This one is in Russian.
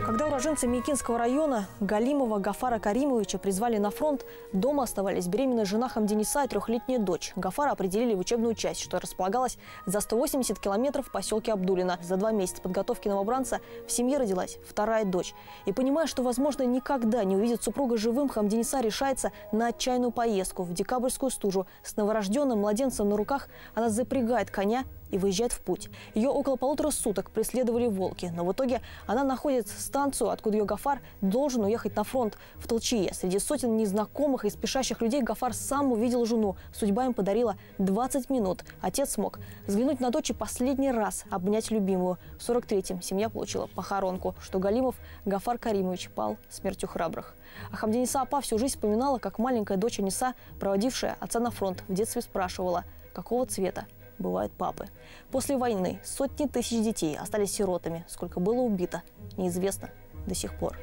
Когда уроженцы Мейкинского района Галимова Гафара Каримовича призвали на фронт, дома оставались беременная жена Хамдиниса и 3-летняя дочь. Гафара определили в учебную часть, что располагалась за 180 километров в поселке Абдулино. За 2 месяца подготовки новобранца в семье родилась 2-я дочь. И понимая, что, возможно, никогда не увидит супруга живым, Хамдиниса решается на отчаянную поездку в декабрьскую стужу. С новорожденным младенцем на руках она запрягает коня и выезжает в путь. Ее около 1,5 суток преследовали волки, но в итоге она находит станцию, откуда ее Гафар должен уехать на фронт в Толчие. Среди сотен незнакомых и спешащих людей Гафар сам увидел жену. Судьба им подарила 20 минут. Отец смог взглянуть на дочь и последний раз обнять любимую. В 43-м семья получила похоронку, что Галимов Гафар Каримович пал смертью храбрых. А Хамдиниса апа всю жизнь вспоминала, как маленькая дочь Аниса, проводившая отца на фронт, в детстве спрашивала, какого цвета бывают папы. После войны сотни тысяч детей остались сиротами. Сколько было убито, неизвестно до сих пор.